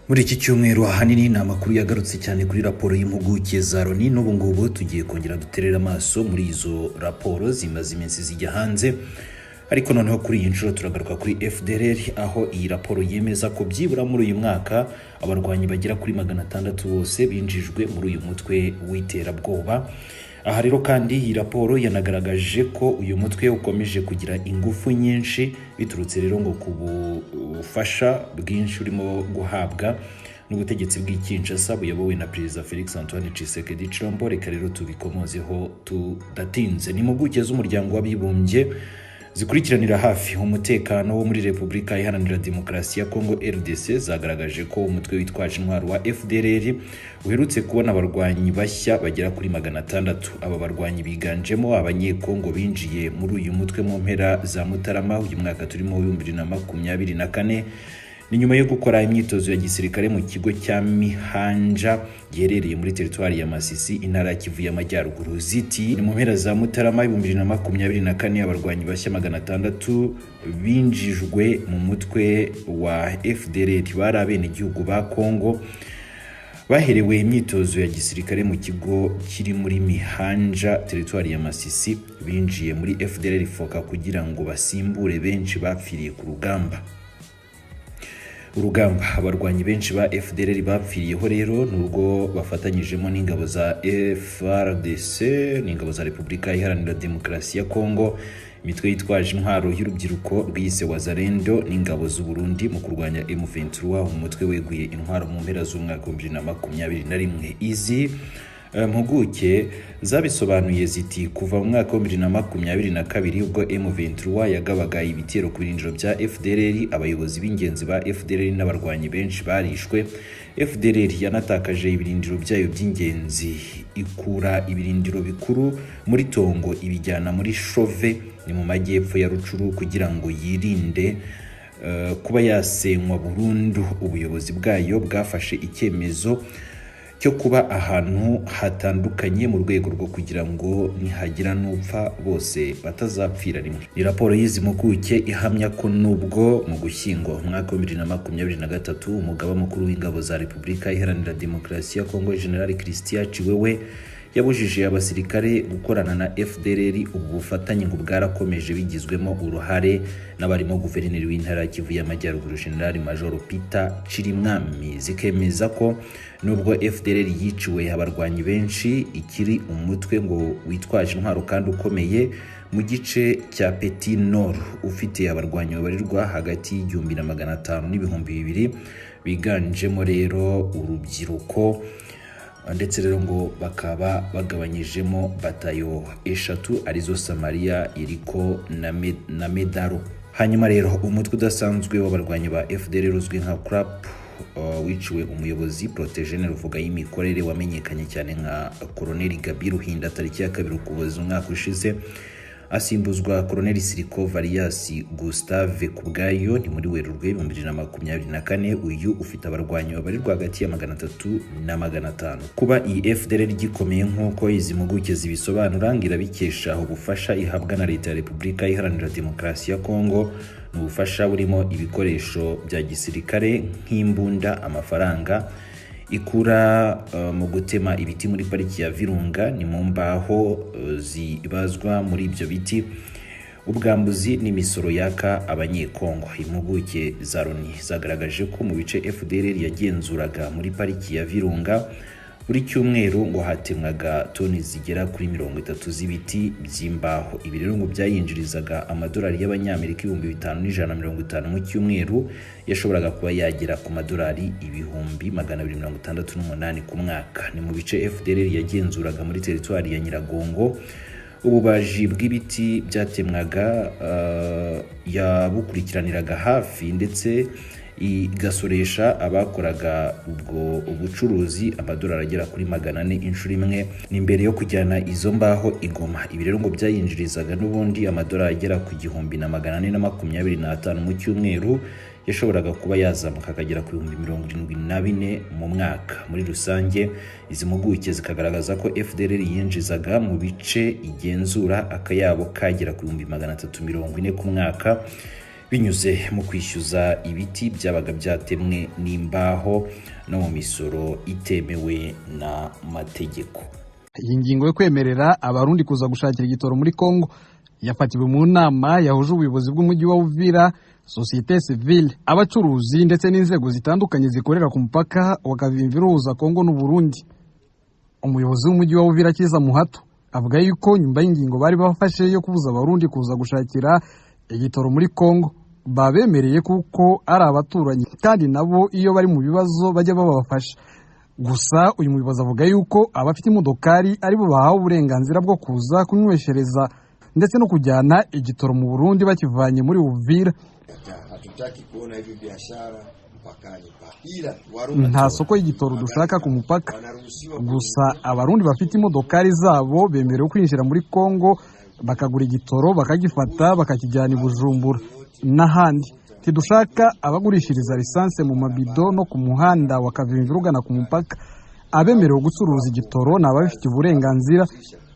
Muri iki cyumweru ahanini ni amakuru yagarutse cyane kuri raporo y'impuguke za Loni, n'ubu ngubu tugiye kongera duterera amaso muri izo raporo zimaze iminsi zijya hanze. Ariko noneho kuri iyi nshuro turagaruka kuri FDLR, aho iyi raporo yemeza ko byibura muri uyu mwaka abarwanyi bagera kuri 600 bose binjijwe muri uyu mutwe w'iterabwoba. Aha rero kandi iyi raporo yanagaragaje ko uyu mutwe ukomeje kugira ingufu nyinshi biturutse rero ngo ku bufasha bwinshi urimo guhabwa n'ubutegetsi bw'Kinshasa buyobowe na Perezida Felix Antoine Tshisekedi Tshilombo. Reka rero tubikomozeho tudatinze. Ni impuguke z'umuryango w'abibumbye zikurikiranira hafi umutekano wo muri Repubulika Iharanira Demokarasi ya Kongo RDC zagaragaje ko umutwe witwaje intwaro wa FDLR uherutse kubona abarwanyi bashya bagera kuri 600. Aba barwanyi biganjemo abanyekongo binjiye muri uyu mutwe mu mpera za Mutarama uyu mwaka turimo 2024, ni nyuma yo gukora imyitozo ya gisirikare mu kigo cya Mihanja giherereye muri teritwari ya Masisi, intara ya Kivu y'Amajyaruguru. Ziti ni mu mpera za Mutarama 2024 abarwanyi bashya 600 binjijwe mu mutwe wa FDLR bari abenegihugu ba Kongo baherewe imyitozo ya gisirikare mu kigo kiri muri Mihanja teritwari ya Masisi. Binjiye muri FDLR foka kugira ngo basimbure benshi bapfiriye ku rugamba. Abarwanyi benshi ba FDLR bapfiriyeho rero nubwo bafatanyijemo n'ingabo za FARDC n'ingabo za Repubulika Iharanira Demokarasi ya Kongo, imitwe yitwaje intwaro y'urubyiruko rwise Wazalendo n'ingabo z'u Burundi mu kurwanya M23, umutwe weguye intwaro mu mpera z'umwaka 2021. Izi mpuguke zabisobanuye ziti kuva mu mwaka wa 2022 ubwo M23 yagabaga ibitero ku birindiro bya FDLR, abayobozi b'ingenzi ba FDLR n'abarwanyi benshi barishwe. FDLR yanatakaje ibirindiro byayo by'ingenzi, ikura ibirindiro bikuru muri Tongo ibijyana muri Shove ni mu majyepfo ya Rucuru kugira ngo yirinde kuba yasenywa burundu. Ubuyobozi bwayo bwafashe icyemezo cyo kuba ahantu hatandukanye mu rwego rwo kugira ngo nihagira n'upfa bose batazapfira rimwe. Ni raporo y'izi mpuguke ihamya ko nubwo mu Gushyingo mwaka wa 2023 umugaba mukuru w'ingabo za Repubulika Iharanira Demokarasi ya Kongo General Christian Chiwewe yabujije abasirikare gukorana na FDLR, ubu bufatanye ngo bwarakomeje bigizwemo uruhare n'abarimo guverineri w'intara ya Kivu y'Amajyaruguru General Major Peter Chirimwami, zikemeza ko nubwo FDLR yiciwe abarwanyi benshi ikiri umutwe ngo witwaje intwaro kandi ukomeye mu gice cya Petit Nord, ufite abarwanyi babarirwa hagati y'1500 n'ibihumbi 2000 biganjemo rero urubyiruko, ndetse rero ngo bakaba bagabanyijemo batayo 3 arizo Samaria, Iriko na Medaro. Hanyuma rero umutwe udasanzwe w'abarwanyi ba FDLR uzwi nka CRAP wiciwe umuyobozi Protégene Ruvuga y'imikorere wamenyekanye cyane nka Colonel Gabi Ruhinda tariki ya 2 Ukuboza umwaka ushize, asimbuzwa Colonel Siriko Varias Gustave Kubwayo ni muri Werurwe 2024. Uyu ufite abarwanyi babarirwa hagati ya 300 na 500. Kuba iyi FDLR gikomeye nk'uko izi mpuguke zibisobanura ngira bikesha ubufasha ihabwa na leta ya Repubulika Iharanira Demokarasi ya Kongo, mu bufasha burimo ibikoresho bya gisirikare nk'imbunda, amafaranga, ikura mu gutema ibiti muri pariki ya Virunga ni mu mbaho zibazwa muri ibyo biti, ubwambuzi n'imisoro yaka abanyekongo. Impuguke za Loni zagaragaje ko mu bice FDLR yagenzuraga muri pariki ya Virunga buri cyumweru ngo hatemwaga toni zigera kuri 30 z'ibiti by'imbaho. Ibi rero ngo byayinjirizaga amadolari y'abanyamerika 5150 mu cyumweru, yashoboraga kuba yagera ku madolari 2268 ku mwaka. Ni mu bice FDLR yagenzuraga muri teritwari ya Nyiragongo. Ububaji bw'ibiti byatemwaga yabukurikiraniraga hafi, ndetse igasoresha abakoraga ubwo ubucuruzi amadolari agera kuri 400 inshuro imwe ni mbere yo kujyana izo mbaho igoma. Ibi rero ngo byayinjirizaga n'ubundi amadolari agera ku 1425 mu cyumweru, yashoboraga kuba yazamuka akagera ku 74 mu mwaka. Muri rusange izi mpuguke zikagaragaza ko FDLR yinjizaga mu bice igenzura akayabo kagera ku 340 ku mwaka. binyuze mu kwishyuza ibiti byabaga byatemwe n'imbaho no mu misoro itemewe n'amategeko. Iyi ngingo yo kwemerera abarundi kuza gushakira igitoro muri Kongo yafatiwe mu nama yahuje ubuyobozi bw'umujyi wa Uvira, société civile, abacuruzi ndetse n'inzego zitandukanye zikorera ku mupaka wa Kavimvira uhuza Kongo n'u Burundi. Umuyobozi w'umujyi wa Uvira Kiza Muhato avuga yuko nyuma y'ingingo bari bafashe yo kubuza abarundi kuza gushakira igitoro muri Kongo babemereye kuko ari abaturanyi kandi nabo iyo bari mu bibazo bajya babafasha. Gusa uyu muyobozi avuga yuko abafite imodokari ari bo bahawe uburenganzira bwo kuza kunyweshereza ndetse no kujyana igitoro mu Burundi bakivanye muri Uvira. Nta soko y'igitoro dushaka ku mupaka, gusa abarundi bafite imodokari zabo bemerewe kwinjira muri Kongo bakagura igitoro bakagifata bakakijyana i Bujumbura n'ahandi. Tidushaka abagurishiriza lisanse mu mabido no ku muhanda wa Kavimvira ugana ku mupaka. Abemerewe gucuruza igitoro n'abafite uburenganzira.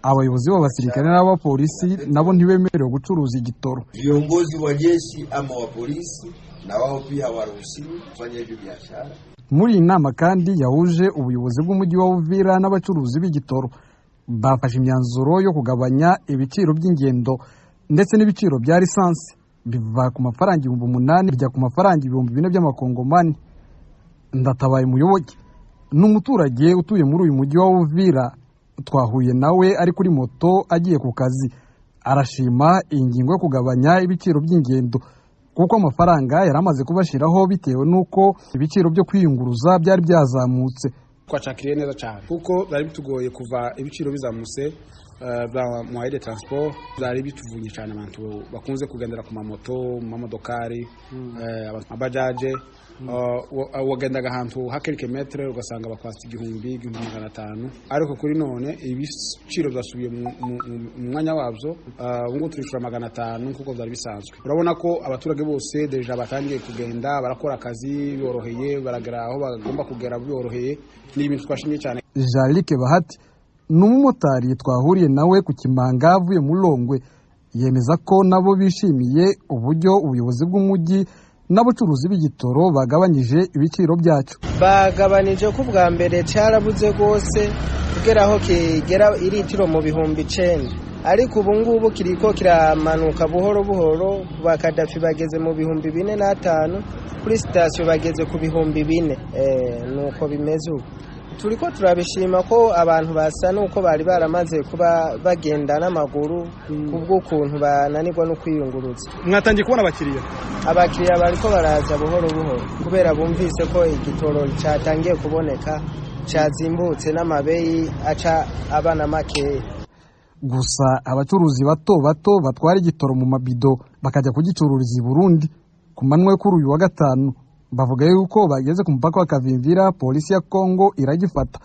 Abayobozi b'abasirikare n'abapolisi nabo ntibemerewe gucuruza igitoro. Viongozi wa jeshi ama wa polisi na wao pia hawaruhusiwi kufanya hiyo biashara. Muri iyi nama kandi yahuje ubuyobozi bw'umujyi wa Uvira n'abacuruzi b'igitoro bafashe imyanzuro yo kugabanya ibiciro by'ingendo ndetse n'ibiciro bya lisansi biva ku mafaranga 8,000 bijya ku mafaranga 4,000 by'amakongomani. Ndatabaye Muyoboke n'umuturage utuye muri uyu mujyi wa Uvira, twahuye nawe ari kuri moto agiye ku kazi. Arashima ingingo yo kugabanya ibiciro by'ingendo kuko amafaranga yaramaze kubashiraho bitewe nuko ibiciro byo kwiyunguruza byari byazamutse. Twacakiriye neza cyane kuko bari bitugoye kuva ibiciro bizamutse bwa moyen de transport, bari bituvunye cyane abantu bakunze kugendera ku mamoto, mu mamodokari, abajaje wagendaga ahantu hakelke metre ugasanga bakwasta 1,500, ariko kuri none ibiciro byasubiye mu mwanya wabyo. Ngo turishura 500 kuko byari bisanzwe. Urabona ko abaturage bose deja batangiye kugenda barakora akazi boroheye, baragera aho bagomba kugera byoroheye. Ni ibintu twashimye cyane. Jalike Bahati n'umumotari twahuriye nawe ku Kimanga avuye mu Longwe yemeza ko nabo bishimiye uburyo ubuyobozi bw'umujyi n'abacuruzi b'igitoro bagabanyije ibiciro byacu. Bagabanije ko bwa mbere cyarabuze gose kugera aho kigera iritiro mu 9,000, ariko ubu ngubu kiriko kiramanuka buhoro buhoro. Bakadafi bageze mu 4,500, kuri station bageze ku 4,000. Nuko bimeze ubu. Turiko turabishima ko abantu basa nuko bari baramaze kuba bagenda n'amaguru kubwo kuntu bananirwa no kwiyunguruza. Mwatangiye kubona abakiriya bariko baraza buhoro buhoro kubera bumvise ko igitoro cyatangiye kuboneka, cyazimbutse n'amabeyi aca abana make. Gusa abacuruzi bato bato batwara igitoro mu mabido bakajya kugicururiza i Burundi ku manwe kuri uyu wa gatanu bavuga yuko bageze ku mupaka wa Kavimvira polisi ya Kongo iragifata.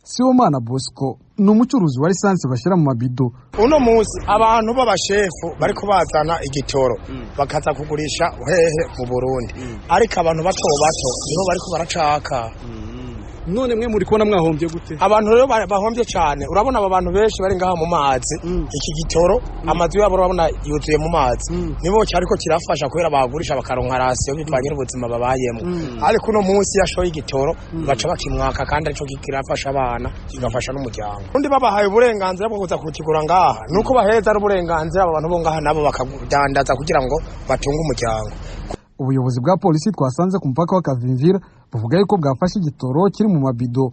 Sibomana Bosco n'umucuruzi wa lisansi bashira mu mabido. Uno munsi abantu b'abashefu bariko bazana igitoro bakaza kugurisha hehe mu Burundi, ariko abantu bato bato niho bariko baracaka. None mwe muri kubona mwahombye gute? Abantu rero bahombye cyane. Urabona aba bantu benshi bari ngaha mu mazi, iki gitoro amazu yabo urabona yuzuye mu mazi. Nibo cyariko kirafasha kubera bagurisha bakaronka rasiyo bitwanye n'ubuzima babayemo. Ariko uno munsi yashoye igitoro baca bakimwaka kandi arico kirafasha abana kigafasha n'umuryango. Undi babahaye uburenganzira bwo kuza kukigura ngaha nuko baheza ari uburenganzira aba bantu bo ngaha nabo bakadandaza kugira ngo batunge umuryango. Ubuyobozi bwa polisi twasanze ku mupaka wa Kavimvira buvuga yuko bwafashe igitoro kiri mu mabido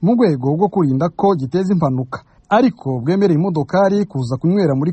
mu rwego rwo kurinda ko giteza impanuka, ariko bwemereye imodokari kuza kunywera muri